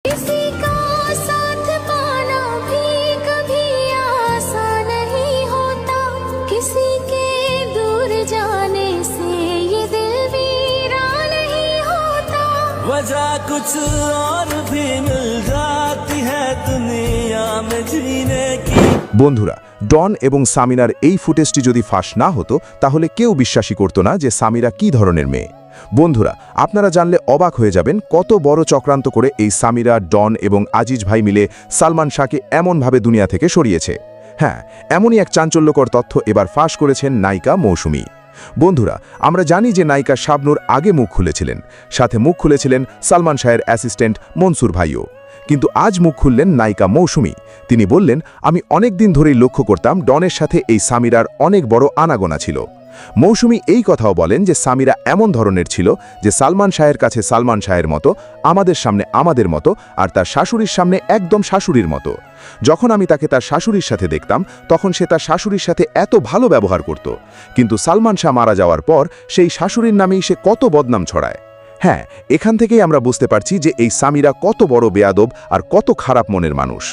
किसी का साथ पाना भी कभी आसान नहीं होता, किसी के दूर जाने से ये दिल वीरान नहीं होता। वजह कुछ और भी मिल जाती है दुनिया में जीने की। বন্ধুরা, ডন এবং সামিরার এই ফুটেজটি যদি ফাঁস না হতো তাহলে কেউ বিশ্বাসই করত না যে সামিরা কী ধরনের মেয়ে। বন্ধুরা, আপনারা জানলে অবাক হয়ে যাবেন কত বড় চক্রান্ত করে এই সামিরা, ডন এবং আজিজ ভাই মিলে সালমান শাহকে এমনভাবে দুনিয়া থেকে সরিয়েছে। হ্যাঁ, এমনই এক চাঞ্চল্যকর তথ্য এবার ফাঁস করেছেন নায়িকা মৌসুমী। বন্ধুরা, আমরা জানি যে নায়িকা শাবনূর আগে মুখ খুলেছিলেন, সাথে মুখ খুলেছিলেন সালমান শাহের অ্যাসিস্ট্যান্ট মনসুর ভাইও। কিন্তু আজ মুখ খুললেন নায়িকা মৌসুমী। তিনি বললেন, আমি অনেক দিন ধরেই লক্ষ্য করতাম ডনের সাথে এই সামিরার অনেক বড় আনাগোনা ছিল। মৌসুমী এই কথাও বলেন যে সামিরা এমন ধরনের ছিল যে সালমান শাহের কাছে সালমান শাহের মতো, আমাদের সামনে আমাদের মতো, আর তার শাশুড়ির সামনে একদম শাশুড়ির মতো। যখন আমি তাকে তার শাশুড়ির সাথে দেখতাম তখন সে তার শাশুড়ির সাথে এত ভালো ব্যবহার করত, কিন্তু সালমান শাহ মারা যাওয়ার পর সেই শাশুড়ির নামেই সে কত বদনাম ছড়ায়। হ্যাঁ, এখান থেকেই আমরা বুঝতে পারছি যে এই সামিরা কত বড় বেয়াদব আর কত খারাপ মনের মানুষ।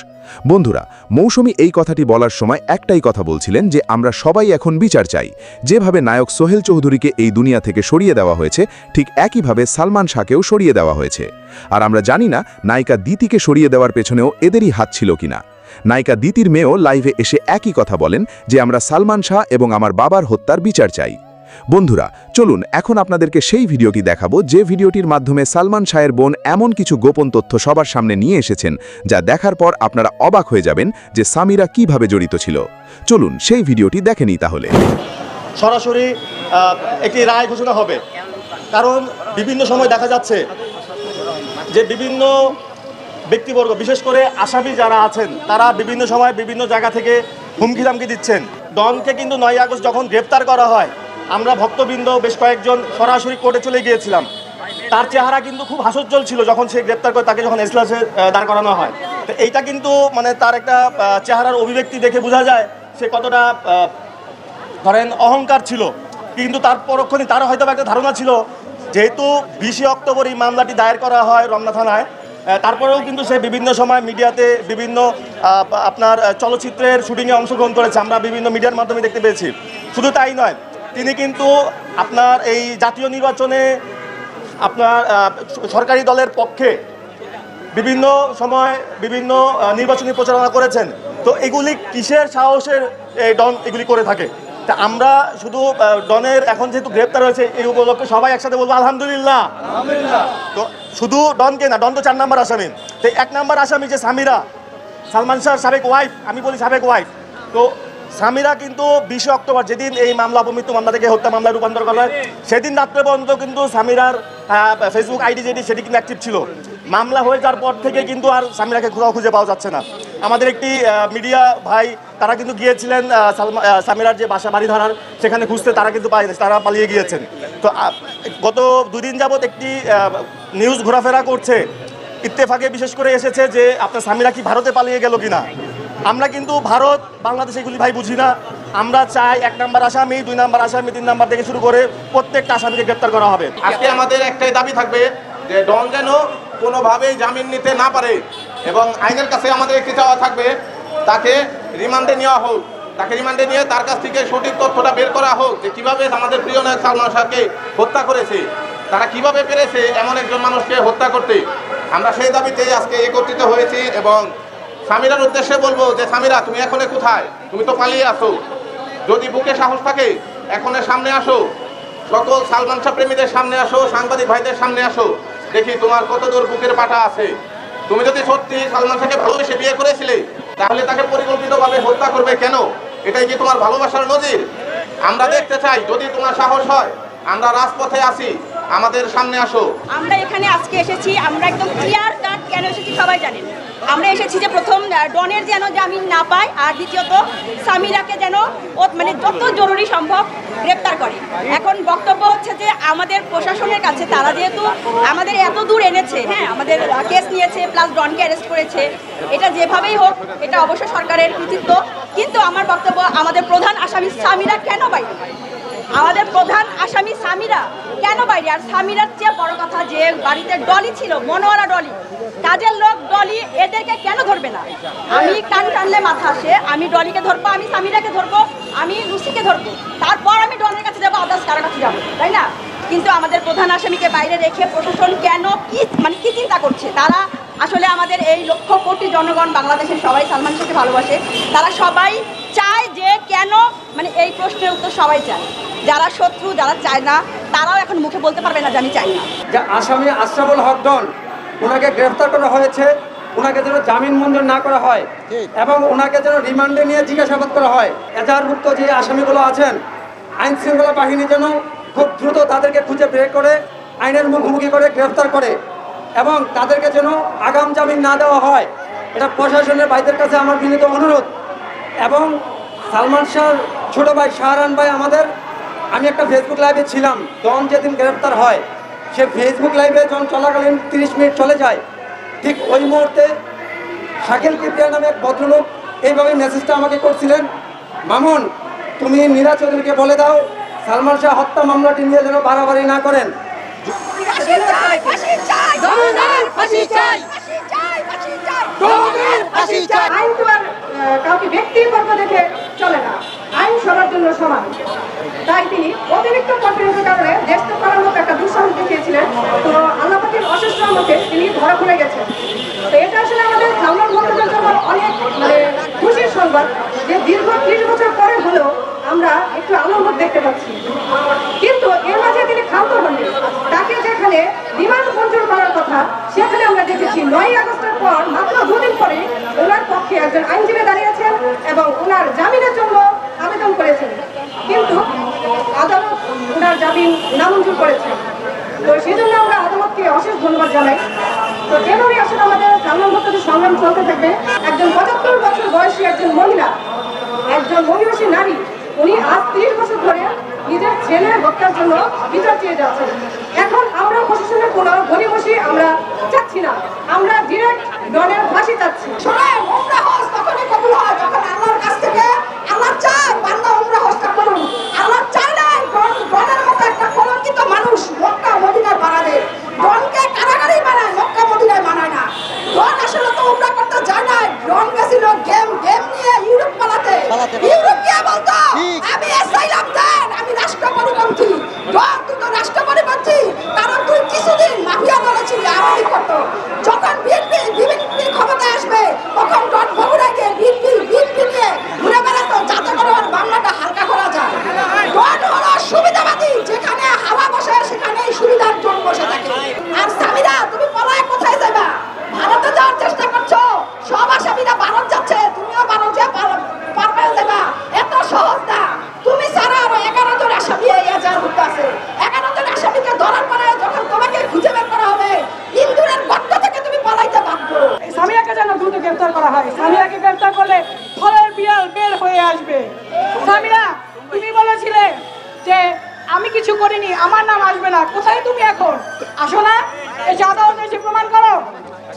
বন্ধুরা, মৌসুমী এই কথাটি বলার সময় একটাই কথা বলছিলেন যে আমরা সবাই এখন বিচার চাই। যেভাবে নায়ক সোহেল চৌধুরীকে এই দুনিয়া থেকে সরিয়ে দেওয়া হয়েছে, ঠিক একইভাবে সালমান শাহকেও সরিয়ে দেওয়া হয়েছে। আর আমরা জানি না নায়িকা দিতিকে সরিয়ে দেওয়ার পেছনেও এদেরই হাত ছিল কিনা। নায়িকা দিতির মেয়েও লাইভে এসে একই কথা বলেন যে আমরা সালমান শাহ এবং আমার বাবার হত্যার বিচার চাই। বন্ধুরা, চলুন এখন আপনাদেরকে সেই ভিডিওটি দেখাবো যে ভিডিওটির মাধ্যমে সালমান শাহের বোন এমন কিছু গোপন তথ্য সবার সামনে নিয়ে এসেছেন যা দেখার পর আপনারা অবাক হয়ে যাবেন যে সামিরা কিভাবে জড়িত ছিল। চলুন সেই ভিডিওটি দেখে নিই তাহলে। সরাসরি একটি রায় ঘোষণা হবে, কারণ বিভিন্ন সময় দেখা যাচ্ছে যে বিভিন্ন ব্যক্তিবর্গ, বিশেষ করে আসামি যারা আছেন, তারা বিভিন্ন সময় বিভিন্ন জায়গা থেকে হুমকি ধামকি দিচ্ছেন। ডনকে কিন্তু 9 আগস্ট যখন গ্রেপ্তার করা হয়, আমরা ভক্তবৃন্দ বেশ কয়েকজন সরাসরি কোর্টে চলে গিয়েছিলাম। তার চেহারা কিন্তু খুব হাস্যোজ্জ্বল ছিল যখন সে গ্রেপ্তার করে তাকে যখন এজলাসে দাঁড় করানো হয়। তো এইটা কিন্তু মানে তার একটা চেহারার অভিব্যক্তি দেখে বোঝা যায় সে কতটা ধরেন অহংকার ছিল। কিন্তু তার পরক্ষণে তার হয়তো একটা ধারণা ছিল, যেহেতু 20 অক্টোবর এই মামলাটি দায়ের করা হয় রমনা থানায়, তারপরেও কিন্তু সে বিভিন্ন সময় মিডিয়াতে বিভিন্ন আপনার চলচ্চিত্রের শুটিংয়ে অংশগ্রহণ করেছে, আমরা বিভিন্ন মিডিয়ার মাধ্যমে দেখতে পেয়েছি। শুধু তাই নয়, তিনি কিন্তু আপনার এই জাতীয় নির্বাচনে আপনার সরকারি দলের পক্ষে বিভিন্ন সময় বিভিন্ন নির্বাচনী প্রচারণা করেছেন। তো এগুলি কিসের সাহসের ডন এগুলি করে থাকে? তা আমরা শুধু ডনের এখন যেহেতু গ্রেপ্তার হয়েছে এই উপলক্ষে সবাই একসাথে বলবো আলহামদুলিল্লাহ। তো শুধু ডনকে না, ডন তো 4 নম্বর আসামি। তো 1 নম্বর আসামি যে সামিরা, সালমান শাহর সাবেক ওয়াইফ, আমি বলি সাবেক ওয়াইফ। তো সামিরা কিন্তু 20 অক্টোবর যেদিন এই মামলা অপমৃত্যু মামলা থেকে হত্যা মামলায় রূপান্তর করা হয়, সেদিন রাত্রে পর্যন্ত কিন্তু সামিরার ফেসবুক আইডি সেটি কিন্তু অ্যাক্টিভ ছিল। মামলা হয়ে যাওয়ার পর থেকে কিন্তু আর সামিরাকে কোথাও খুঁজে পাওয়া যাচ্ছে না। আমাদের একটি মিডিয়া ভাই তারা কিন্তু গিয়েছিলেন সামিরার যে বাসা বাড়িধারার, সেখানে খুঁজতে, তারা কিন্তু পায়নি, তারা পালিয়ে গিয়েছেন। তো গত 2 দিন যাবৎ একটি নিউজ ঘোরাফেরা করছে, ইত্তেফাকে বিশেষ করে এসেছে যে আপনার সামিরা কি ভারতে পালিয়ে গেল কিনা। আমরা কিন্তু ভারত বাংলাদেশ এগুলি ভাই বুঝি না। আমরা চাই 1 নম্বর আসামি, 2 নম্বর আসামি, 3 নম্বর থেকে শুরু করে প্রত্যেকটা আসামিকে গ্রেপ্তার করা হবে। আজকে আমাদের একটাই দাবি থাকবে যে ডন যেন কোনোভাবেই জামিন নিতে না পারে, এবং আইনের কাছে আমাদের একটি চাওয়া থাকবে তাকে রিমান্ডে নেওয়া হোক। তাকে রিমান্ডে নিয়ে তার কাছ থেকে সঠিক তথ্যটা বের করা হোক যে কীভাবে আমাদের প্রিয় নায়ক সালমান শাহকে হত্যা করেছে, তারা কিভাবে পেরেছে এমন একজন মানুষকে হত্যা করতে। আমরা সেই দাবিতে আজকে একত্রিত হয়েছি এবং সামিরার উদ্দেশ্যে বলবো যে সামিরা, তুমি এখন কোথায়? তুমি তো পালিয়ে আসো। যদি বুকে সাহস থাকে এখনের সামনে আসো, সকল সালমান শাহ প্রেমীদের সামনে আসো, সাংবাদিক ভাইদের সামনে আসো, দেখি তোমার কত দূর বুকের পাটা আছে। তুমি যদি সত্যি সালমান শাহকে ভালোবেসে বিয়ে করেছিলে, তাহলে তাকে পরিকল্পিতভাবে হত্যা করবে কেন? এটাই কি তোমার ভালোবাসার নজির? আমরা দেখতে চাই, যদি তোমার সাহস হয় আমরা রাজপথে আসি, আমাদের সামনে আসো। আমরা এখানে আজকে এসেছি, আমরা একদম ক্লিয়ার কাট কেন এসেছি সবাই জানেন। আমরা এসেছি যে প্রথম ডনের যেন জামিন না পায়, আর দ্বিতীয়ত সামিরাকে যেন মানে যত জরুরি সম্ভব গ্রেপ্তার করে। এখন বক্তব্য হচ্ছে যে আমাদের প্রশাসনের কাছে, তারা যেহেতু আমাদের এত দূর এনেছে, হ্যাঁ আমাদের কেস নিয়েছে প্লাস ডনকে অ্যারেস্ট করেছে, এটা যেভাবেই হোক এটা অবশ্য সরকারের কৃতিত্ব। কিন্তু আমার বক্তব্য, আমাদের প্রধান আসামি সামিরা কেন বাইরে? আমাদের প্রধান আসামি সামিরা কেন বাইরে? আর সামিরার চেয়ে বড় কথা যে বাড়িতে ডলি ছিল, মনোয়ারা ডলি, কাজের লোক ডলি, এদেরকে কেন ধরবে না? আমি কান টানলে মাথা আসে, আমি ডলিকে ধরবো, আমি সামিরাকে ধরবো, আমি লুসিকে ধরবো, তারপর আমি ডনের কাছে যাবো, আদার্স কারোর কাছে যাবো, তাই না? কিন্তু আমাদের প্রধান আসামিকে বাইরে রেখে প্রশাসন কেন কি চিন্তা করছে? তারা আসলে আমাদের এই লক্ষ কোটি জনগণ, বাংলাদেশের সবাই সালমান শাহকে ভালোবাসে, তারা সবাই চায় যে কেন, মানে এই প্রশ্নের উত্তর সবাই চায়। যারা শত্রু, যারা চায় না, তারাও এখন মুখে বলতে পারবে না যে আমি চাই না। যে আসামি আশরাফুল হক ডন, ওনাকে গ্রেফতার করা হয়েছে, ওনাকে যেন জামিন মঞ্জুর না করা হয় এবং ওনাকে যেন রিমান্ডে নিয়ে জিজ্ঞাসাবাদ করা হয়। এজাহারভুক্ত যে আসামিগুলো আছেন, আইন শৃঙ্খলা বাহিনী যেন খুব দ্রুত তাদেরকে খুঁজে বের করে আইনের মুখোমুখি করে গ্রেফতার করে এবং তাদেরকে যেন আগাম জামিন না দেওয়া হয়। এটা প্রশাসনের ভাইদের কাছে আমার বিনীত অনুরোধ। এবং সালমান শাহর ছোটো ভাই শাহরান ভাই আমি একটা ফেসবুক লাইভে ছিলাম, ডন যেদিন গ্রেফতার হয়, সে ফেসবুক লাইভে যখন চলাকালীন 30 মিনিট চলে যায়, ঠিক ওই মুহূর্তে শাকিল কিবরিয়া নামে এক ভদ্রলোক এইভাবে মেসেজটা আমাকে করছিলেন, মামুন তুমি নীরা চৌধুরীকে বলে দাও সালমান শাহ হত্যা মামলাটি নিয়ে যেন বাড়াবাড়ি না করেন। আইন তো আর কাউকে ব্যক্তিগত দেখে চলে না, আইন সবার জন্য সমান। তাই তিনি অতিরিক্ত কঠোরতার কারণে দেশ তো করার মতো একটা দুঃসাহস দেখিয়েছিলেন। তো আল্লাহ পাকের অশেষ রহমতে তিনি ধরা পড়ে গেছেন। তো এটা আসলে আমাদের সালমান ভক্তদের জন্য অনেক খুশির সংবাদ যে দীর্ঘ 30 বছর পরে হলেও আমরা একটু আনন্দ দেখতে পাচ্ছি। কিন্তু এর মাঝে তিনি ক্ষান্ত হননি। তাকে যেখানে রিমান্ড মঞ্জুর করার কথা, সেখানে আমরা দেখেছি 9 আগস্টের পর মাত্র 2 দিন পরে ওনার পক্ষে একজন আইনজীবী দাঁড়িয়েছেন এবং ওনার জামিনের জন্য আবেদন করেছেন, কিন্তু আদালত ওনার জামিন নামঞ্জুর করেছেন। তো সেই জন্য আমরা আদালতকে অশেষ ধন্যবাদ জানাই। তো এভাবেই আসলে আমাদের সালমান ভক্তদের সংগ্রাম চলতে থাকবে। একজন 75 বছর বয়সী একজন মহিলা, একজন মহিষী নারী, উনি আজ 30 বছর ধরে নিজের ছেলের হত্যার জন্য বিচার চেয়ে যাচ্ছেন। এখন আমরা প্রশাসনের কোনো গণিমসি আমরা চাচ্ছি না, আমরা ডিরেক্ট ডনের ফাঁসি চাচ্ছি। উমরা হজ তখনই কবুল হয় যখন আল্লাহর কাছ থেকে আল্লাহ চায় বান্দা উমরা হজটা করুন। আল্লাহ চায় না ডনের মতো একটা কলঙ্কিত মানুষ মক্কা মদিনায় বানাবে। ডনকে কারাগারেই বানায়, মক্কা মদিনায় বানায় না। ডন আসলে তো উমরা করতে যায় না, ডন গেছিল গেম নিয়ে ইউরোপ পালাতে। ইউরোপ গিয়ে বলতো আমি এসাইলাম দেন, আমি রাষ্ট্রপরিপন্থী। ডন তুই তো রাষ্ট্রপরিপন্থী, কারণ তুই কিছুদিন মাফিয়া দলে ছিলি, আওয়ামী করত। যখন বিএনপি ক্ষমতায় আসবে তখন ডন বগুড়ায় গিয়ে বিএনপি নিয়ে ঘুরে বেড়াতো, যাতে করে ওর বাংলাটা হালকা করা যায়। ডন হলো সুবিধাবাদী, যেখানে হাওয়া বসে সেখানেই সুবিধার জোন বসে থাকে। আর সামিরা তুমি পলায় কোথায় যাবা? ভারতে যাওয়ার চেষ্টা করছো, সব আসামিরা ভারত যাচ্ছে, তুমিও ভারত যে পারবে যাবা, এত সহজ না। তুমি ছাড়া আরো 11 জন আসামি এই এজাহারভুক্ত আছে। 11 জন আসামিকে ধরার পরে যখন তোমাকে খুঁজে বের করা হবে, ইন্দুরের গর্ত থেকে তুমি পালাইতে বাধ্য। সামিরাকে যেন দ্রুত গ্রেফতার করা হয়। সামিরাকে গ্রেফতার করলে ফলের বিড়াল বের হয়ে আসবে। সামিরা, তুমি বলেছিলে যে আমি কিছু করিনি, আমার নাম আসবে না। কোথায় তুমি এখন? আসো না, এই আদালতে এসে প্রমাণ করো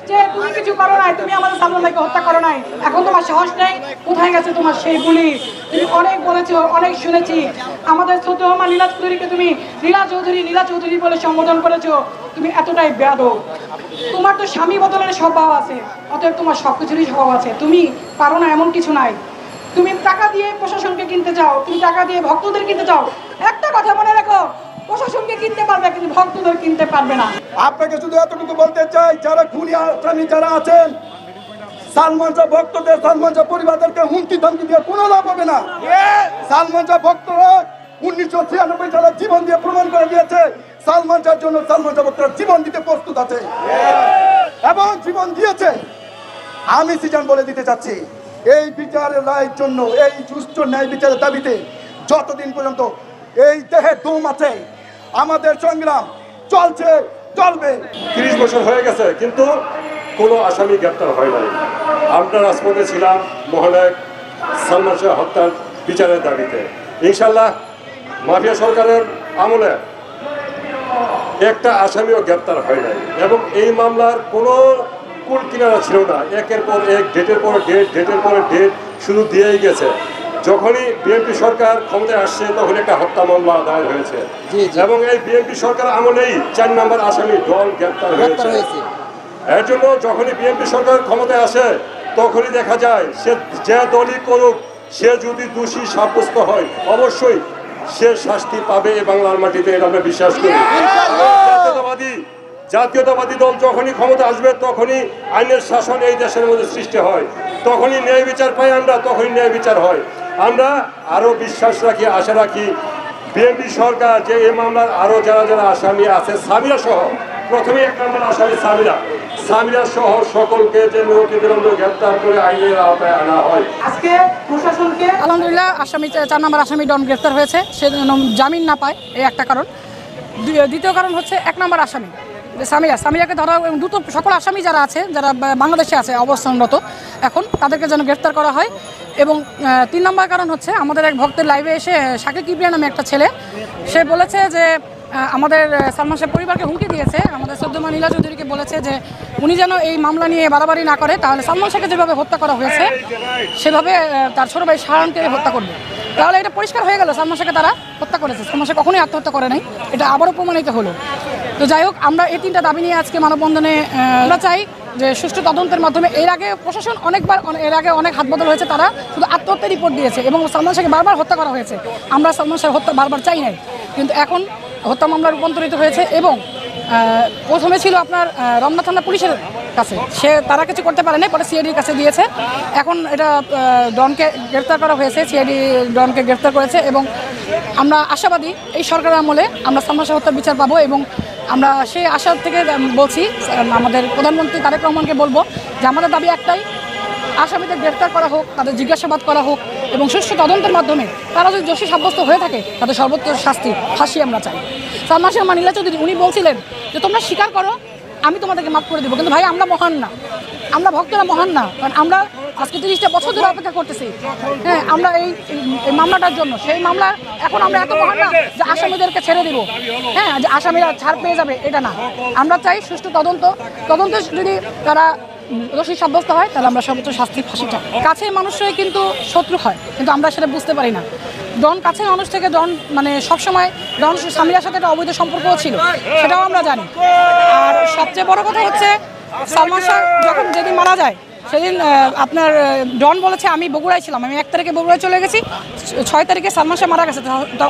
যে তুমি কিছু করো নাই, তুমি আমাদের সালমান ভাইকে হত্যা করো নাই। এখন তোমার সাহস নেই, কোথায় গেছে তোমার সেই পুলিশ? তুমি অনেক বলেছো, অনেক শুনেছি। আমাদের ছোট মা নীলা চৌধুরীকে তুমি নীলা চৌধুরী বলে সম্বোধন করেছো। তুমি এতটাই বেয়াদব। তোমার তো স্বামী বদলের স্বভাব আছে, অতএব তোমার সবকিছুরই স্বভাব আছে। তুমি পারো না এমন কিছু নাই। তুমি টাকা দিয়ে প্রশাসনকে কিনতে চাও, তুমি টাকা দিয়ে ভক্তদের কিনতে চাও। একটা কথা মনে রাখো, প্রশাসনকে কিনতে পারবে কিন্তু ভক্তদের কিনতে পারবে না। আপনাকে শুধু এতটুকু বলতে চাই, যারা খুনি আসামি যারা আছেন, সালমান শাহ ভক্তদের, সালমান শাহ পরিবারদেরকে হুমকি ধমকি দিয়ে কোনো লাভ হবে না। সালমান শাহ ভক্তরা 1996 সালে জীবন দিয়ে প্রমাণ করে দিয়েছে সালমান শাহর জন্য সালমান শাহ ভক্তরা জীবন দিতে প্রস্তুত আছে এবং জীবন দিয়েছে। আমি সিজান বলে দিতে চাচ্ছি, এই বিচারের রায়ের জন্য, এই সুষ্ঠু ন্যায় বিচারের দাবিতে যতদিন পর্যন্ত এই দেহে দম আছে, আমাদের সংগ্রাম চলবে। 30 বছর হয়ে গেছে কিন্তু কোনো আসামি গ্রেপ্তার হয় নাই। আমরা রাজপথে ছিলাম মহানায়ক সালমান শাহ হত্যার বিচারের দাবিতে। ইনশাল্লাহ মাফিয়া সরকারের আমলে একটা আসামিও গ্রেপ্তার হয় নাই এবং এই মামলার কোনো কুল কিনারা ছিল না। একের পর এক, ডেটের পর ডেট শুধু দিয়েই গেছে। যখনই বিএনপি সরকার ক্ষমতায় আসছে তখন একটা হত্যা মামলা দায়ের হয়েছে এবং এই বিএনপি সরকার আমলেই 4 নম্বর আসামি ডন গ্রেপ্তার হয়েছে। এর জন্য যখনই বিএনপি সরকার ক্ষমতায় আসে তখনই দেখা যায় সে যে দলই করুক, সে যদি দোষী সাব্যস্ত হয় অবশ্যই সে শাস্তি পাবে এই বাংলার মাটিতে, এটা আমরা বিশ্বাস করি। জাতীয়তাবাদী দল যখনই ক্ষমতা আসবে তখনই আইনের শাসন এই দেশের মধ্যে সৃষ্টি হয়, তখনই ন্যায় বিচার পাই আমরা, তখনই ন্যায় বিচার হয়। আমরা আরো বিশ্বাস রাখি, আশা রাখি বিএনপি সরকার যে এই মামলার আরো যারা যারা আসামি আছে, সামিরা সহ, প্রথমে 1 নম্বর আসামি সামিরা সহ সকলকে যে অতিবিলম্বে গ্রেপ্তার করে আইনের আওতায় আনা হয়। আজকে প্রশাসনকে আলহামদুলিল্লাহ আসামি 4 নম্বর আসামি ডন গ্রেফতার হয়েছে, সে যেন জামিন না পায়, এই একটা কারণ। দ্বিতীয় কারণ হচ্ছে 1 নম্বর আসামি সামিরাকে ধরা এবং দ্রুত সকল আসামি যারা আছে, যারা বাংলাদেশে আছে অবস্থানরত এখন, তাদেরকে যেন গ্রেফতার করা হয়। এবং 3 নম্বর কারণ হচ্ছে আমাদের এক ভক্তের লাইভে এসে শাকিব কিবরিয়া নামে একটা ছেলে, সে বলেছে যে আমাদের সালমান শাহের পরিবারকে হুমকি দিয়েছে, আমাদের সদ্যমা নীলা চৌধুরীকে বলেছে যে উনি যেন এই মামলা নিয়ে বাড়াবাড়ি না করে, তাহলে সালমান শাহকে যেভাবে হত্যা করা হয়েছে সেভাবে তার ছোটো ভাই শাহানকে হত্যা করবে। তাহলে এটা পরিষ্কার হয়ে গেল সালমান শাহকে তারা হত্যা করেছে, সালমান শাহ কখনোই আত্মহত্যা করে নাই, এটা আবারও প্রমাণিত হলো। তো যাই হোক, আমরা এই 3টা দাবি নিয়ে আজকে মানববন্ধনে আমরা চাই যে সুষ্ঠু তদন্তের মাধ্যমে, এর আগে প্রশাসন এর আগে অনেক হাত বদল হয়েছে, তারা শুধু আত্মহত্যার রিপোর্ট দিয়েছে এবং সালমান শাহকে বারবার হত্যা করা হয়েছে। আমরা সালমান শাহ হত্যা বারবার চাই নাই, কিন্তু এখন হত্যা মামলা রূপান্তরিত হয়েছে এবং প্রথমে ছিল আপনার রমনা থানা পুলিশের কাছে, তারা কিছু করতে পারে নাই, পরে সিআইডির কাছে দিয়েছে। এখন এটা ডনকে গ্রেফতার করা হয়েছে, সিআইডি ডনকে গ্রেফতার করেছে এবং আমরা আশাবাদী এই সরকারের আমলে আমরা সালমান শাহ হত্যার বিচার পাবো। এবং আমরা সেই আশা থেকে বলছি, আমাদের প্রধানমন্ত্রী তারেক রহমানকে বলবো যে আমাদের দাবি একটাই, আসামিদের গ্রেফতার করা হোক, তাদের জিজ্ঞাসাবাদ করা হোক এবং সুষ্ঠু তদন্তের মাধ্যমে তারা যদি দোষী সাব্যস্ত হয়ে থাকে তাদের সর্বোচ্চ শাস্তি, ফাঁসি আমরা চাই। সালমান শাহ নীলা চৌধুরী উনি বলছিলেন যে তোমরা স্বীকার করো, আমি তোমাদেরকে মাফ করে দেবো, কিন্তু ভাই আমরা মহান না, আমরা ভক্তরা মহান না, কারণ আমরা আজকে 30টা বছর ধরে অপেক্ষা করতেছি, হ্যাঁ, আমরা এই মামলাটার জন্য। সেই মামলা এখন আমরা এত মহান না যে আসামিদেরকে ছেড়ে দিব, হ্যাঁ, যে আসামিরা ছাড় পেয়ে যাবে, এটা না। আমরা চাই সুষ্ঠু তদন্তে যদি তারা দোষী সাব্যস্ত হয় তাহলে আমরা সর্বোচ্চ শাস্তি, ফাঁসি চাই। কাছের মানুষরাই কিন্তু শত্রু হয়, কিন্তু আমরা সেটা বুঝতে পারি না। ডন কাছের মানুষ থেকে ডন মানে সবসময় ডন সামিরার সাথে একটা অবৈধ সম্পর্কও ছিল, সেটাও আমরা জানি। আর সবচেয়ে বড় কথা হচ্ছে সালমান শাহ যখন যেদিন মারা যায় সেদিন আপনার ডন বলেছে আমি বগুড়ায় ছিলাম, আমি 1 তারিখে বগুড়ায় চলে গেছি, 6 তারিখে সালমান শাহ মারা গেছে।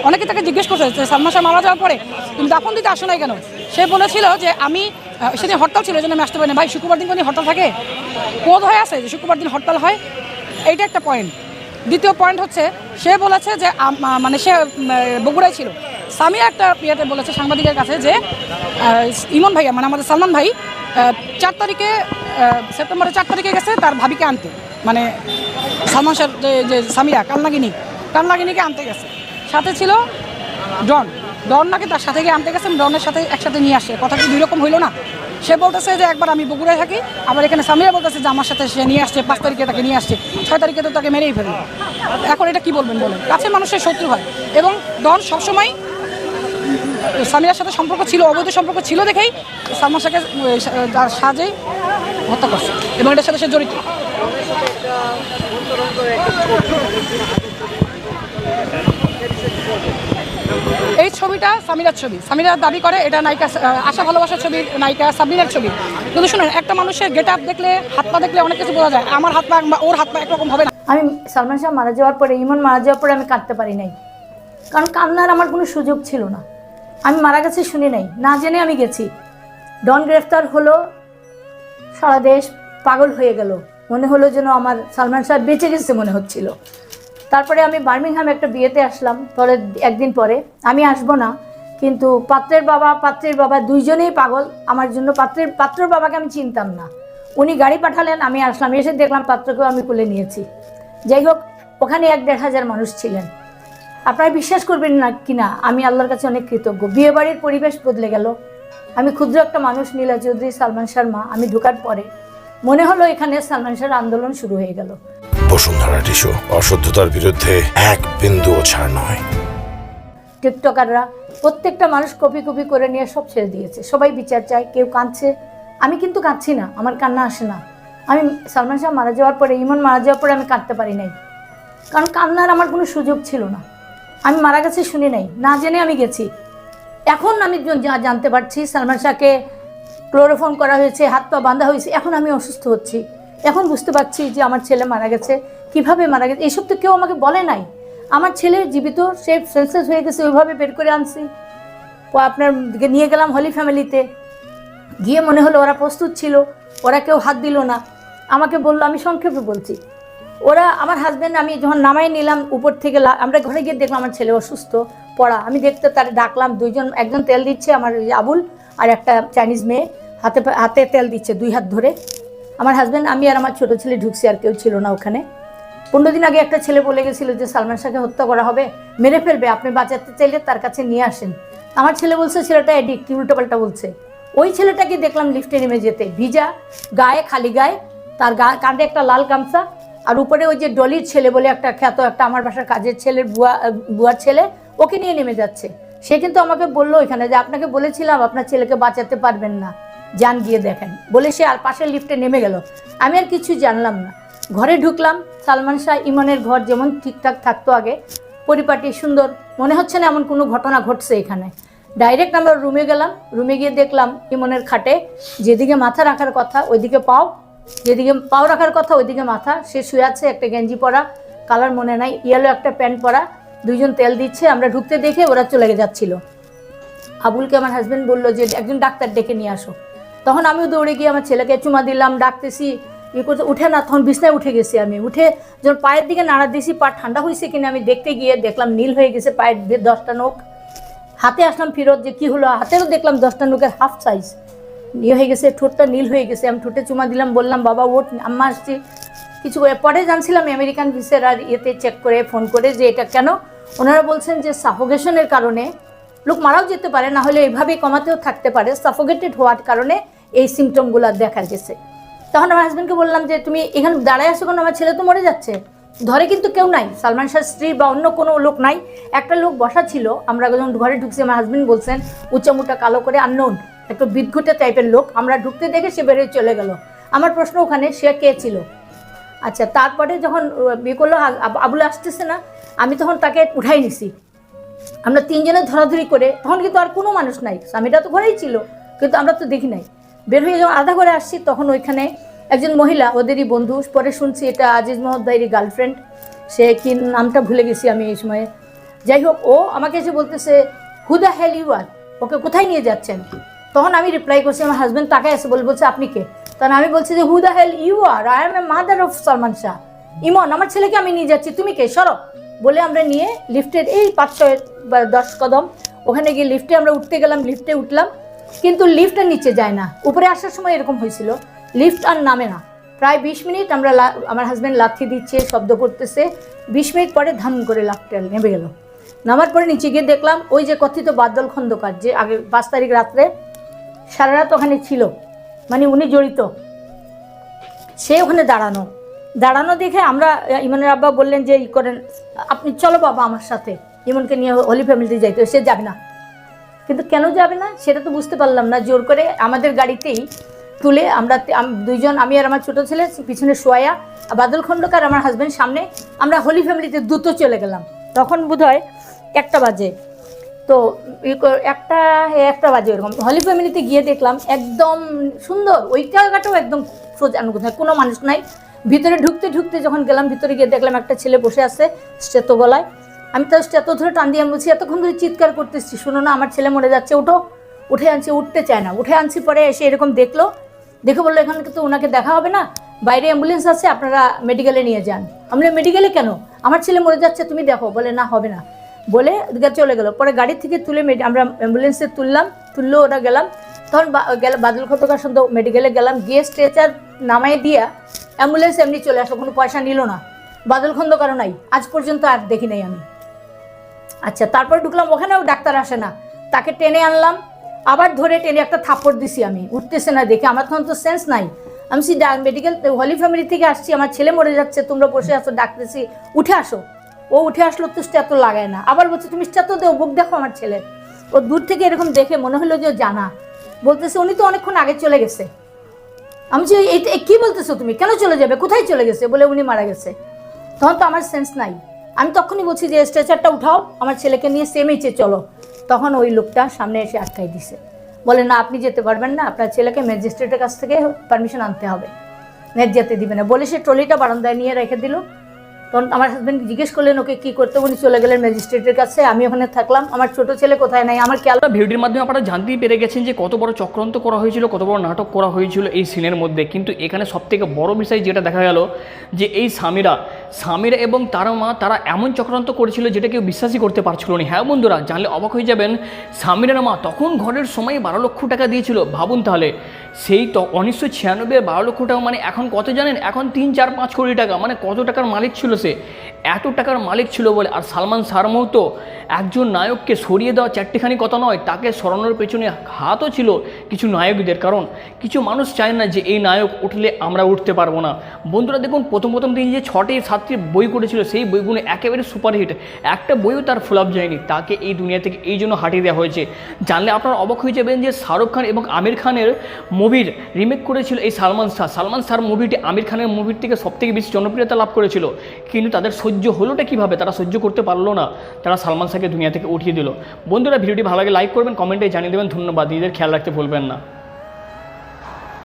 অনেকে তাকে জিজ্ঞেস করছে যে সালমান শাহ মারা যাওয়ার পরে তুমি দাফন দিতে আসো নাই কেন? সে বলেছিল যে আমি সেদিন হরতাল ছিল, এই জন্য আমি আসতে পারিনি। ভাই, শুক্রবার দিন কোনো হরতাল থাকে? কোদ হয়ে আছে যে শুক্রবার দিন হরতাল হয়? এইটা একটা পয়েন্ট। দ্বিতীয় পয়েন্ট হচ্ছে সে বলেছে যে মানে সে বগুড়ায় ছিল। সামিয়া একটা ইয়েতে বলেছে সাংবাদিকের কাছে যে ইমন ভাইয়া মানে আমাদের সালমান ভাই 4 তারিখে সেপ্টেম্বরের 4 তারিখে গেছে তার ভাবিকে আনতে, মানে সালমান শাহ যে সামিয়া কান্নাগিনীকে আনতে গেছে, সাথে ছিল ডন নাকি তার সাথে গিয়ে আনতে গেছেন, ডনের সাথে একসাথে নিয়ে আসে। কথা কি 2 রকম হইলো না? সে বলতেছে যে একবার আমি বগুড়ায় থাকি, আবার এখানে সামিয়া বলতেছে যে আমার সাথে সে নিয়ে আসছে, 5 তারিখে তাকে নিয়ে আসছে, 6 তারিখে তো তাকে মেরেই ফেলবে। এখন এটা কি বলবেন বলেন? কাছের মানুষের শত্রু হয় এবং ডন সবসময় সামিয়ার সাথে সম্পর্ক ছিল, অবৈধ সম্পর্ক ছিল দেখেই সালমান শাহকে তার সাজেই হত্যা করছে এবং এটার সাথে সে জড়িত। এই ছবিটা সামিরার ছবি, সামিরা দাবি করে এটা নায়িকা আশা ভালোবাসার ছবির নায়িকা সাবিনার ছবি। কিন্তু শুনুন, একটা মানুষের গেট আপ দেখলে, হাত পা দেখলে অনেক কিছু বোঝা যায়। আমার হাত পা বা ওর হাত পা একরকম হবে না। আমি সালমান শাহ মারা যাওয়ার পরে, ইমন মারা যাওয়ার পরে আমি কাঁদতে পারি নাই, কারণ কান্নার আমার কোনো সুযোগ ছিল না। আমি মারা গেছে শুনি নাই, না জেনে আমি গেছি। ডন গ্রেফতার হলো, সারা দেশ পাগল হয়ে গেল, মনে হলো যেন আমার সালমান শাহ বেঁচে গেছে মনে হচ্ছিল। তারপরে আমি বার্মিংহামে একটা বিয়েতে আসলাম, পরে একদিন পরে আমি আসবো না, কিন্তু পাত্রের বাবা দুইজনেই পাগল আমার জন্য। পাত্রের বাবাকে আমি চিনতাম না, উনি গাড়ি পাঠালেন, আমি আসলাম, এসে দেখলাম পাত্রকেও আমি কোলে নিয়েছি। যাই হোক, ওখানে 1-1.5 হাজার মানুষ ছিলেন। আপনারা বিশ্বাস করবেন না কিনা, আমি আল্লাহর কাছে অনেক কৃতজ্ঞ। বিয়ে বাড়ির পরিবেশ বদলে গেল। আমি ক্ষুদ্র একটা মানুষ, নীলা চৌধুরী, সালমান শাহর মা, আমি ঢোকার পরে মনে হলো এখানে সালমান শাহর আন্দোলন শুরু হয়ে গেল। বসুন্ধরা টিস্যু, অশুদ্ধতার বিরুদ্ধে 1 বিন্দুও ছাড় নয়। টিকটকাররা প্রত্যেকটা মানুষ কপি করে নিয়ে সব ছেড়ে দিয়েছে, সবাই বিচার চায়, কেউ কাঁদছে। আমি কিন্তু কাঁদছি না, আমার কান্না আসে না। আমি সালমান শাহ মারা যাওয়ার পরে, ইমন মারা যাওয়ার পরে আমি কাঁদতে পারি নাই, কারণ কান্নার আমার কোনো সুযোগ ছিল না। আমি মারা গেছে শুনি নাই, না জেনে আমি গেছি। এখন আমি জানতে পারছি সালমান শাহকে ক্লোরোফর্ম করা হয়েছে, হাত পা বাঁধা হয়েছে, এখন আমি অসুস্থ হচ্ছি। এখন বুঝতে পারছি যে আমার ছেলে মারা গেছে, কিভাবে মারা গেছে এইসব তো কেউ আমাকে বলে নাই। আমার ছেলে জীবিত, সে সেন্সলেস হয়ে গেছে, ওইভাবে বের করে আনছি। আপনার নিয়ে গেলাম হলি ফ্যামিলিতে, গিয়ে মনে হলো ওরা প্রস্তুত ছিল, ওরা কেউ হাত দিল না। আমাকে বললো, আমি সংক্ষেপে বলছি, ওরা আমার হাজব্যান্ড, আমি যখন নামাই নিলাম উপর থেকে, আমরা ঘরে গিয়ে দেখলাম আমার ছেলে অসুস্থ পড়া। আমি দেখতে তার ডাকলাম, দুইজন, একজন তেল দিচ্ছে আমার আবুল, আর একটা চাইনিজ মেয়ে হাতে তেল দিচ্ছে 2 হাত ধরে। আমার হাজব্যান্ড, আমি আর আমার ছোটো ছেলে ঢুকছি, আর কেউ ছিল না ওখানে। 15 দিন আগে একটা ছেলে বলে গেছিলো যে সালমান শাহকে হত্যা করা হবে, মেরে ফেলবে, আপনি বাঁচাতে চাইলে তার কাছে নিয়ে আসেন। আমার ছেলে বলছে ছেলেটা অ্যাডিক্ট, উল্টোপাল্টা বলছে। ওই ছেলেটাকে দেখলাম লিফটে নেমে যেতে, ভিজা গায়ে, খালি গায়ে, তার কাঁধে একটা লাল গামছা, আর উপরে ওই যে ডলির ছেলে বলে একটা খ্যাত, একটা আমার বাসার কাজের ছেলের বুয়ার ছেলে, ওকে নিয়ে নেমে যাচ্ছে। সে কিন্তু আমাকে বললো এখানে যে আপনাকে বলেছিলাম আপনার ছেলেকে বাঁচাতে পারবেন না, যান গিয়ে দেখেন, বলে সে আর পাশের লিফটে নেমে গেল। আমি আর কিছু জানলাম না। ঘরে ঢুকলাম, সালমান শাহ ইমনের ঘর যেমন ঠিকঠাক থাকতো আগে, পরিপাটি সুন্দর, মনে হচ্ছে না এমন কোনো ঘটনা ঘটছে এখানে। ডাইরেক্ট আমরা রুমে গেলাম, রুমে গিয়ে দেখলাম ইমনের খাটে যেদিকে মাথা রাখার কথা ওইদিকে পাও, যেদিকে পাও রাখার কথা ওইদিকে মাথা, সে শুয়ে আছে, একটা গেঞ্জি পরা, কালার মনে নাই, ইয়েলো একটা প্যান্ট পরা, দুইজন তেল দিচ্ছে। আমরা ঢুকতে দেখে ওরা চলে যাচ্ছিল। আবুলকে আমার হাজব্যান্ড বললো যে একজন ডাক্তার ডেকে নিয়ে আসো। তখন আমিও দৌড়ে গিয়ে আমার ছেলেকে চুমা দিলাম, ডাকতেছি, করতে উঠে না, তখন বিছনায় উঠে গেছি। আমি উঠে যখন পায়ের দিকে নাড়া দিয়েছি, পা ঠান্ডা হয়েছে কিনা আমি দেখতে গিয়ে দেখলাম নীল হয়ে গেছে পায়ের 10টা নখ। হাতে আসলাম ফিরত, যে কি হলো, হাতেরও দেখলাম 10টা নখের হাফ সাইজ ইয়ে হয়ে গেছে, ঠোঁটটা নীল হয়ে গেছে। আমি ঠোঁটে চুমা দিলাম, বললাম বাবা ওঠ, আম্মা আসছি কিছু করে। পরে জানছিলাম আমেরিকান ভিসের আর ইয়েতে চেক করে ফোন করে যে এটা কেন, ওনারা বলছেন যে সাফোকেশনের কারণে লোক মারাও যেতে পারে, না হলে এইভাবেই কমাতেও থাকতে পারে, সাফোকেটেড হওয়ার কারণে এই সিমটমগুলো দেখা গেছে। তখন আমার হাজব্যান্ডকে বললাম যে তুমি এখানে দাঁড়ায় আসো কেন, আমার ছেলে তো মরে যাচ্ছে। ঘরে কিন্তু কেউ নাই, সালমান শাহর স্ত্রী বা অন্য কোনো লোক নাই, একটা লোক বসা ছিল। আমরা যখন ঘরে ঢুকছি, আমার হাজব্যান্ড বলছেন উঁচামুটা কালো করে, আননোন, একটু বিদঘুটে টাইপের লোক। আমরা ঢুকতে দেখে সে বেরিয়ে চলে গেল। আমার প্রশ্ন ওখানে সে কে ছিল। আচ্ছা, তারপরে যখন বিয়ে করলো, আবুল আসতেছে না, আমি তখন তাকে উঠাই নিছি। আমরা 3 জনে ধরাধরি করে, তখন কিন্তু আর কোনো মানুষ নাই, স্বামীটা তো ঘরেই ছিল, কিন্তু আমরা তো দেখি নাই। বের হয়ে যখন আধা করে আসছি, তখন ওইখানে একজন মহিলা, ওদেরই বন্ধু, পরে শুনছি এটা আজিজ মহম্মদ ভাইয়েরই গার্লফ্রেন্ড, সে কি নামটা ভুলে গেছি আমি এই সময়ে। যাই হোক, ও আমাকে এসে বলতেছে হু দ্য হেল ইউ আর, ওকে কোথায় নিয়ে যাচ্ছেন। তখন আমি রিপ্লাই করছি, আমার হাজব্যান্ড তাকে এসে বলছে আপনি কে। তখন আমি বলছি যে who the hell you are, I am a mother of Salman Shah, Emon, আমার ছেলেকে আমি নিয়ে যাচ্ছি, তুমি কে, সরো। বলে আমরা নিয়ে লিফটের এই 5-10 কদম ওখানে গিয়ে লিফটে আমরা উঠতে গেলাম। লিফটে উঠলাম, কিন্তু লিফটের নিচে যায় না। উপরে আসার সময় এরকম হয়েছিল, লিফট আর নামে না। প্রায় 20 মিনিট আমরা, আমার হাজব্যান্ড লাথি দিচ্ছে, শব্দ করতেছে। 20 মিনিট পরে ধাম করে লাফটা নেমে গেল। নামার পরে নিচে গিয়ে দেখলাম ওই যে কথিত বাদল খন্দকার, যে আগে 5 তারিখ রাত্রে সারা রাত ওখানে ছিল, মানে উনি জড়িত, সে ওখানে দাঁড়ানো দেখে আমরা, ইমনের আব্বা বললেন যে করেন, আপনি চলো বাবা আমার সাথে, ইমনকে নিয়ে হলি ফ্যামিলিতে যাইতে। সে যাবে না, কিন্তু কেন যাবে না সেটা তো বুঝতে পারলাম না। জোর করে আমাদের গাড়িতেই তুলে আমরা দুইজন, আমি আর আমার ছোটো ছেলে পিছনে শোয়া, বাদল খন্দকার আমার হাজব্যান্ড সামনে, আমরা হলি ফ্যামিলিতে দ্রুত চলে গেলাম। তখন বোধহয় 1টা বাজে, তো 1টা বাজে এরকম। হলি ফ্যামিলিতে গিয়ে দেখলাম একদম সুন্দর, ওই জায়গাটাও একদম সোজা, কোনো মানুষ নাই। ভিতরে ঢুকতে যখন গেলাম, ভিতরে গিয়ে দেখলাম একটা ছেলে বসে আছে স্টেতো গলায়। আমি তার স্টেতো ধরে টান দিয়ে বলছি, এতক্ষণ ধরে চিৎকার করতেছি, শোনো না আমার ছেলে মরে যাচ্ছে, ওঠো। উঠে আনছি, উঠতে চায় না। উঠে আনছি, পরে এসে এরকম দেখলো, দেখে বললো এখানে তো ওনাকে দেখা হবে না, বাইরে অ্যাম্বুলেন্স আছে, আপনারা মেডিকেলে নিয়ে যান। আমরা মেডিকেলে কেন, আমার ছেলে মরে যাচ্ছে, তুমি দেখো। বলে না, হবে না, বলে চলে গেল। পরে গাড়ি থেকে তুলে আমরা অ্যাম্বুলেন্সে তুললো, ওরা গেলাম। তখন বাদল খন্দকার সঙ্গে মেডিকেলে গেলাম, গিয়ে স্ট্রেচার নামাই দিয়া অ্যাম্বুলেন্স এমনি চলে আসলো, কোনো পয়সা নিল না। বাদল খন্দকারও নাই, আজ পর্যন্ত আর দেখি নাই আমি। আচ্ছা, তারপর ঢুকলাম, ওখানেও ডাক্তার আসে না, তাকে টেনে আনলাম, আবার ধরে টেনে একটা থাপ্পড় দিছি আমি, উঠতেছে না দেখে। আমার তখন তো সেন্স নাই। আমি মেডিকেল হলি ফ্যামিলি থেকে আসছি, আমার ছেলে মরে যাচ্ছে, তোমরা বসে আছো, ডাকতেছি, উঠে আসো। ও উঠে আসলো, তো স্ট্যাতো লাগায় না, আবার বলছে তুমি স্ট্যাতো দেও, বুক দেখো আমার ছেলে। ও দূর থেকে এরকম দেখে মনে হলো যে জানা, বলতেছে উনি তো অনেকক্ষণ আগে চলে গেছে। আমি যে কি বলতেছো তুমি, কেন চলে যাবে, কোথায় চলে গেছে, বলে উনি মারা গেছে। তখন তো আমার সেন্স নাই, আমি তখনই বলছি যে স্ট্রেচারটা উঠাও, আমার ছেলেকে নিয়ে সেমএইচে চলো। তখন ওই লোকটা সামনে এসে আটকাই দিছে, বলে না আপনি যেতে পারবেন না, আপনার ছেলেকে ম্যাজিস্ট্রেটের কাছ থেকে পারমিশন আনতে হবে, নেট যেতে দিবে না বলে সে ট্রলিটা বারান্দায় নিয়ে রেখে দিল। তখন আমার হাজব্যান্ড জিজ্ঞেস করলেন ওকে কী করতে, উনি চলে গেলেন ম্যাজিস্ট্রেটের কাছে, আমি ওখানে থাকলাম, আমার ছোট ছেলে কোথায় নাই আমার খেয়াল। ভিডিওর মাধ্যমে আপনারা জানতেই পেরে গেছেন যে কত বড় চক্রান্ত করা হয়েছিল, কত বড় নাটক করা হয়েছিল এই সিনের মধ্যে। কিন্তু এখানে সবথেকে বড় বিষয় যেটা দেখা গেল যে এই সামিরা এবং তার মা তারা এমন চক্রান্ত করেছিল যেটা কেউ বিশ্বাসই করতে পারছিল না। হ্যাঁ বন্ধুরা, জানলে অবাক হয়ে যাবেন, সামিরার মা তখন ঘরের সময় 12 লক্ষ টাকা দিয়েছিল। ভাবুন তাহলে, সেই 1996 12 লক্ষ টাকা মানে এখন কত জানেন? এখন 3-4-5 কোটি টাকা, মানে কত টাকার মালিক ছিল সে, এত টাকার মালিক ছিল বলে। আর সালমান শাহর তো একজন নায়ককে সরিয়ে দেওয়া চারটিখানি কথা নয়, তাকে সরানোর পেছনে হাতও ছিল কিছু নায়কদের। কারণ কিছু মানুষ চায় না যে এই নায়ক উঠলে আমরা উঠতে পারবো না। বন্ধুরা দেখুন, প্রথম তিনি যে 6টি বই করেছিল, সেই বইগুলো একেবারে সুপারহিট, একটা বইও তার ফ্লপ যায়নি। তাকে এই দুনিয়া থেকে এই জন্য হাঁটিয়ে দেওয়া হয়েছে। জানলে আপনারা অবাক হয়ে যাবেন যে শাহরুখ খান এবং আমির খানের মুভির রিমেক করেছিল এই সালমান শাহর মুভিটি আমির খানের মুভির থেকে সবথেকে বেশি জনপ্রিয়তা লাভ করেছিল। কিন্তু তাদের সহ্য হলোটা কীভাবে? তারা সহ্য করতে পারলো না, তারা সালমান শাহকে দুনিয়া থেকে উঠিয়ে দিল। বন্ধুরা, ভিডিওটি ভালো লাগে লাইক করবেন, কমেন্টে জানিয়ে দেবেন। ধন্যবাদ, নিজেদের খেয়াল রাখতে ভুলবেন না।